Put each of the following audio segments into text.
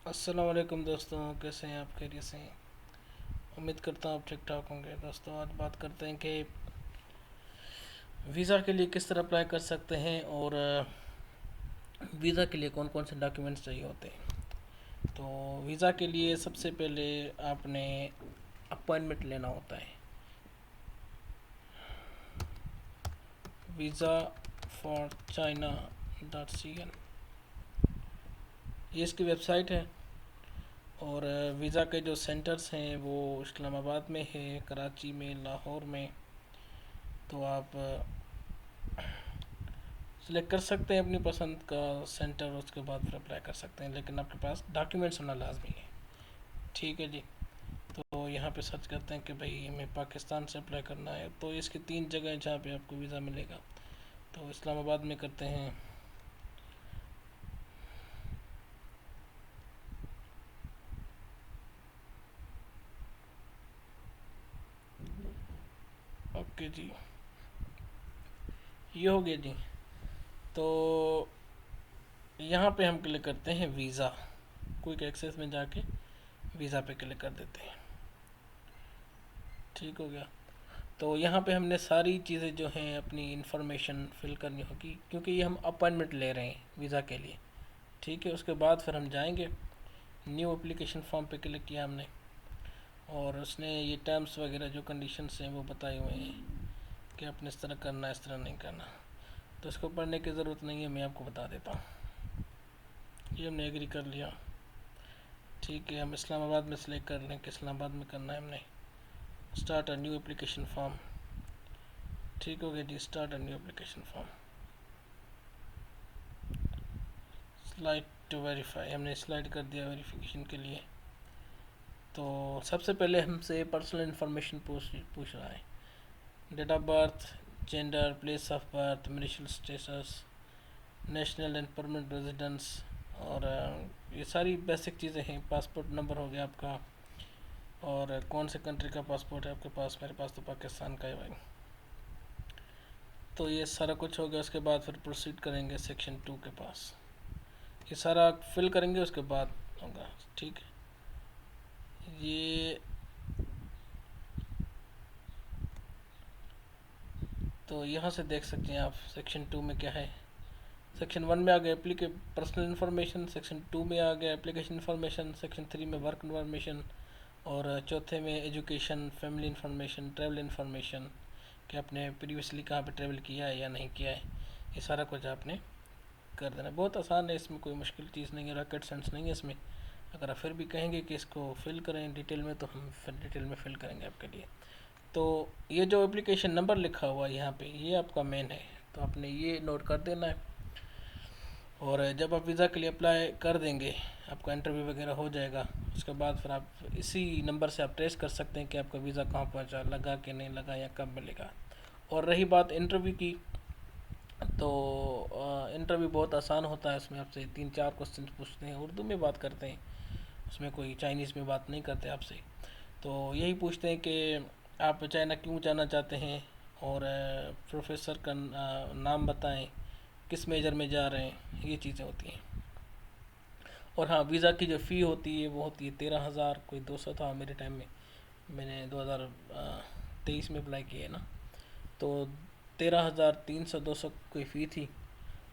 अस्सलाम वालेकुम दोस्तों, कैसे हैं आप? खैरियत से हैं? उम्मीद करता हूँ आप ठीक ठाक होंगे। दोस्तों, आज बात करते हैं कि वीज़ा के लिए किस तरह अप्लाई कर सकते हैं और वीज़ा के लिए कौन कौन से डॉक्यूमेंट्स चाहिए होते हैं। तो वीज़ा के लिए सबसे पहले आपने अपॉइंटमेंट लेना होता है। वीज़ा फॉर China.cn, ये इसकी वेबसाइट है। और वीज़ा के जो सेंटर्स हैं वो इस्लामाबाद में है, कराची में, लाहौर में। तो आप सिलेक्ट कर सकते हैं अपनी पसंद का सेंटर, उसके बाद फिर अप्लाई कर सकते हैं, लेकिन आपके पास डॉक्यूमेंट्स होना लाजमी है। ठीक है जी। तो यहाँ पे सर्च करते हैं कि भाई हमें पाकिस्तान से अप्लाई करना है, तो इसकी 3 जगह हैं जहाँ पे आपको वीज़ा मिलेगा। तो इस्लामाबाद में करते हैं। ओके जी, ये हो गया जी। तो यहाँ पे हम क्लिक करते हैं वीज़ा। क्विक एक्सेस में जाके वीज़ा पे क्लिक कर देते हैं। ठीक हो गया। तो यहाँ पे हमने सारी चीज़ें जो हैं अपनी इंफॉर्मेशन फिल करनी होगी, क्योंकि ये हम अपॉइंटमेंट ले रहे हैं वीज़ा के लिए। ठीक है, उसके बाद फिर हम जाएंगे। न्यू एप्लीकेशन फॉर्म पे क्लिक किया हमने, और उसने ये टर्म्स वगैरह जो कंडीशंस हैं वो बताए हुए हैं कि आपने इस तरह करना है, इस तरह नहीं करना। तो इसको पढ़ने की ज़रूरत नहीं है, मैं आपको बता देता हूँ। ये हमने एग्री कर लिया। ठीक है, हम इस्लामाबाद में सेलेक्ट कर लें कि इस्लामाबाद में करना है हमने। Start a new application form. ठीक हो गया जी, start a new application form. Slide to verify, हमने स्लाइड कर दिया वेरिफिकेशन के लिए। तो सबसे पहले हमसे पर्सनल इन्फॉर्मेशन पूछ रहा है। Date of birth, gender, place of birth, marital status, national and permanent residence, और ये सारी बेसिक चीज़ें हैं। पासपोर्ट नंबर हो गया आपका, और कौन से कंट्री का पासपोर्ट है आपके पास? मेरे पास तो पाकिस्तान का है भाई। तो ये सारा कुछ हो गया। उसके बाद फिर प्रोसीड करेंगे सेक्शन 2 के पास। ये सारा फिल करेंगे, उसके बाद होगा। ठीक है, ये तो यहाँ से देख सकते हैं आप सेक्शन 2 में क्या है। सेक्शन 1 में आ गया एप्लीके पर्सनल इन्फॉर्मेशन, सेक्शन 2 में आ गया एप्लीकेशन इन्फॉर्मेशन, सेक्शन 3 में वर्क इन्फॉर्मेशन, और चौथे में education, family information, travel information कि आपने प्रीवियसली कहाँ पे ट्रैवल किया है या नहीं किया है। ये सारा कुछ आपने कर देना। बहुत आसान है, इसमें कोई मुश्किल चीज़ नहीं है, रॉकेट साइंस नहीं है इसमें। अगर आप फिर भी कहेंगे कि इसको फिल करें डिटेल में, तो हम फिर डिटेल में फिल करेंगे आपके लिए। तो ये जो एप्लीकेशन नंबर लिखा हुआ है यहाँ पे, ये आपका मेन है, तो आपने ये नोट कर देना है। और जब आप वीज़ा के लिए अप्लाई कर देंगे, आपका इंटरव्यू वगैरह हो जाएगा। उसके बाद फिर आप इसी नंबर से आप ट्रेस कर सकते हैं कि आपका वीज़ा कहाँ पहुँचा, लगा कि नहीं लगा, या कब मिलेगा। और रही बात इंटरव्यू की, तो इंटरव्यू बहुत आसान होता है। उसमें आपसे 3-4 क्वेश्चन पूछते हैं, उर्दू में बात करते हैं, उसमें कोई चाइनीज़ में बात नहीं करते आपसे। तो यही पूछते हैं कि आप चाइना क्यों जाना चाहते हैं, और प्रोफेसर का नाम बताएं, किस मेजर में जा रहे हैं, ये चीज़ें होती हैं। और हाँ, वीज़ा की जो फ़ी होती है वो होती है 13,000, कोई 200 था मेरे टाइम में। मैंने 2023 में अप्लाई किया है ना। तो 13,300-200 कोई फ़ी थी।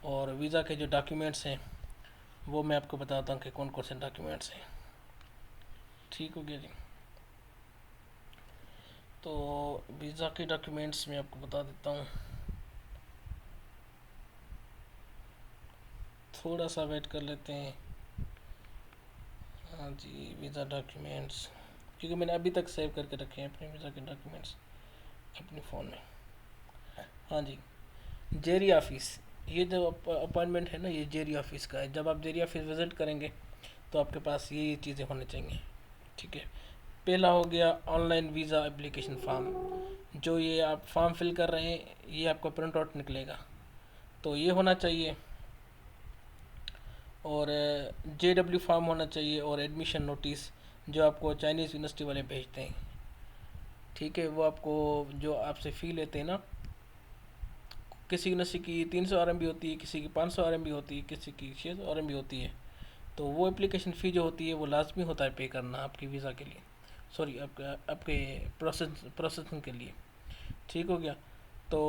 और वीज़ा के जो डॉक्यूमेंट्स हैं वो मैं आपको बताता हूँ कि कौन कौन से डॉक्यूमेंट्स हैं। ठीक हो गया जी। तो वीज़ा के डॉक्यूमेंट्स मैं आपको बता देता हूँ, थोड़ा सा वेट कर लेते हैं। हाँ जी, वीज़ा डॉक्यूमेंट्स, क्योंकि मैंने अभी तक सेव करके रखे हैं अपने वीज़ा के डॉक्यूमेंट्स अपने फ़ोन में। हाँ जी, जेरी ऑफिस, ये जो अपॉइंटमेंट है ना, ये जेरी ऑफिस का है। जब आप जेरी ऑफिस विज़िट करेंगे तो आपके पास ये चीज़ें होनी चाहिए। ठीक है, पहला हो गया ऑनलाइन वीज़ा एप्लीकेशन फॉर्म। जो ये आप फॉर्म फिल कर रहे हैं, ये आपका प्रिंट आउट निकलेगा, तो ये होना चाहिए। और JW फॉर्म होना चाहिए, और एडमिशन नोटिस जो आपको चाइनीज़ यूनिवर्सिटी वाले भेजते हैं। ठीक है, वो आपको जो आपसे फ़ी लेते हैं ना, किसी यूनिवर्सिटी की 300 RMB होती है, किसी की 500 RMB होती है, किसी की 600 RMB होती है। तो वो एप्लीकेशन फ़ी जो होती है वो लाजमी होता है पे करना आपकी वीज़ा के लिए, सॉरी आपके प्रोसेसिंग के लिए। ठीक हो गया। तो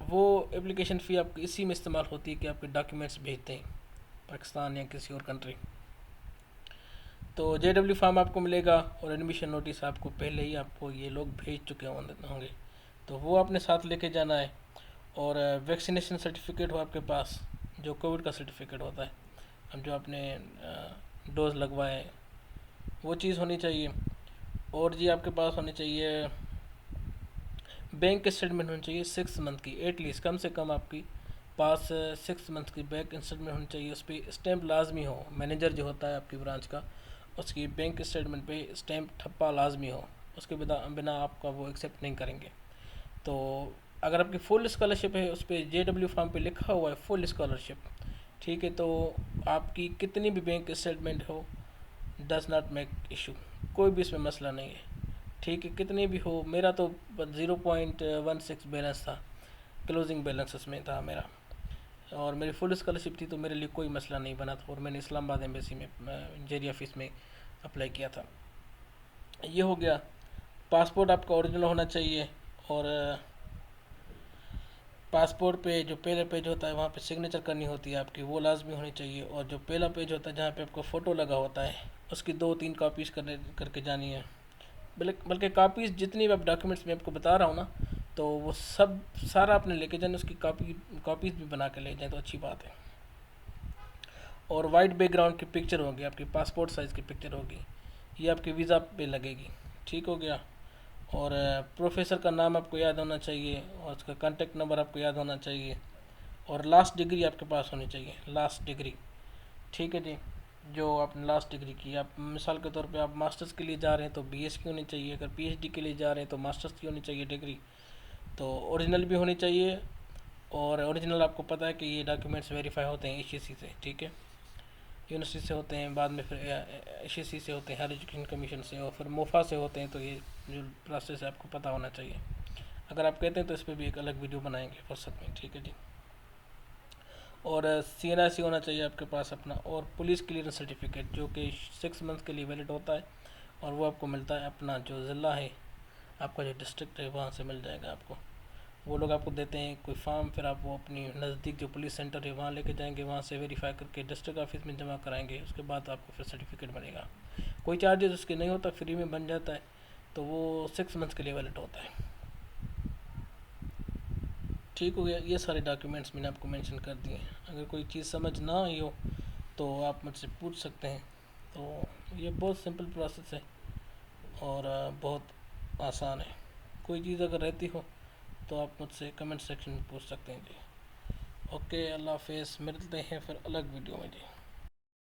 वो एप्लीकेशन फ़ी आपकी इसी में इस्तेमाल होती है कि आपके डॉक्यूमेंट्स भेजते हैं पाकिस्तान या किसी और कंट्री। तो JW फॉर्म आपको मिलेगा और एडमिशन नोटिस आपको पहले ही आपको ये लोग भेज चुके होंगे, तो वो अपने साथ लेके जाना है। और वैक्सीनेशन सर्टिफिकेट हो आपके पास, जो कोविड का सर्टिफिकेट होता है, हम जो आपने डोज लगवाए वो चीज़ होनी चाहिए। और जी आपके पास होनी चाहिए बैंक स्टेटमेंट होनी चाहिए 6 मंथ की, एटलीस्ट कम से कम आपकी पास 6 मंथ की बैंक स्टेटमेंट होनी चाहिए। उस पर स्टैंप लाजमी हो, मैनेजर जो होता है आपकी ब्रांच का उसकी बैंक स्टेटमेंट पे स्टैंप ठप्पा लाजमी हो, उसके बिना आपका वो एक्सेप्ट नहीं करेंगे। तो अगर आपकी फुल स्कॉलरशिप है उस पर JW फॉर्म पे लिखा हुआ है फुल स्कॉलरशिप, ठीक है, तो आपकी कितनी भी बैंक स्टेटमेंट हो डज नॉट मेक इशू, कोई भी इसमें मसला नहीं है। ठीक है, कितनी भी हो, मेरा तो 0.16 बैलेंस था, क्लोजिंग बैलेंस उसमें था मेरा, और मेरी फुल स्कॉलरशिप थी, तो मेरे लिए कोई मसला नहीं बना था। और मैंने इस्लामाबाद एम्बेसी में जेरी ऑफिस में अप्लाई किया था। ये हो गया। पासपोर्ट आपका ओरिजिनल होना चाहिए, और पासपोर्ट पे जो पहला पेज होता है वहाँ पे सिग्नेचर करनी होती है आपकी, वो लाजमी होनी चाहिए। और जो पहला पेज होता है जहाँ पे आपका फ़ोटो लगा होता है उसकी 2-3 कॉपीज़ करके जानी है। बल्कि कापीज़ जितनी भी आप डॉक्यूमेंट्स में आपको बता रहा हूँ ना, तो वो सब सारा आपने लेके जाना, उसकी कॉपीज़ भी बना के ले जाए तो अच्छी बात है। और वाइट बैकग्राउंड की पिक्चर होगी, आपकी पासपोर्ट साइज़ की पिक्चर होगी, ये आपके वीज़ा पे लगेगी। ठीक हो गया। और प्रोफेसर का नाम आपको याद होना चाहिए, और उसका कॉन्टेक्ट नंबर आपको याद होना चाहिए, और लास्ट डिग्री आपके पास होनी चाहिए, लास्ट डिग्री। ठीक है जी, जो आपने लास्ट डिग्री की, आप मिसाल के तौर पे आप मास्टर्स के लिए जा रहे हैं तो BS की होनी चाहिए, अगर PhD के लिए जा रहे हैं तो मास्टर्स की होनी चाहिए डिग्री। तो ओरिजिनल भी होनी चाहिए, और ओरिजिनल आपको पता है कि ये डॉक्यूमेंट्स वेरीफाई होते हैं HEC से, ठीक है, यूनिवर्सिटी से होते हैं, बाद में फिर HEC से होते हैं, हायर एजुकेशन कमीशन से, और फिर मोफा से होते हैं। तो ये जो प्रोसेस है आपको पता होना चाहिए। अगर आप कहते हैं तो इस पर भी एक अलग वीडियो बनाएंगे फुर्सत में, ठीक है जी। और CNIC होना चाहिए आपके पास अपना, और पुलिस क्लियरेंस सर्टिफिकेट जो कि 6 मंथ के लिए वैलिड होता है, और वो आपको मिलता है अपना जो ज़िला है, आपका जो डिस्ट्रिक्ट है वहाँ से मिल जाएगा आपको। वो लोग आपको देते हैं कोई फॉर्म, फिर आप वो अपनी नज़दीक जो पुलिस सेंटर है वहाँ लेके जाएंगे, वहाँ से वेरीफाई करके डिस्ट्रिक्ट ऑफिस में जमा कराएंगे, उसके बाद आपको फिर सर्टिफिकेट बनेगा। कोई चार्जेस उसके नहीं होता, फ्री में बन जाता है। तो वो 6 मंथ के लिए वैलिड होता है। ठीक हो गया। ये सारे डॉक्यूमेंट्स मैंने आपको मेंशन कर दिए हैं। अगर कोई चीज़ समझ ना आई हो तो आप मुझसे पूछ सकते हैं। तो ये बहुत सिंपल प्रोसेस है, और बहुत आसान है। कोई चीज़ अगर रहती हो तो आप मुझसे कमेंट सेक्शन में पूछ सकते हैं जी। ओके, अल्लाह हाफिज़, मिलते हैं फिर अलग वीडियो में जी।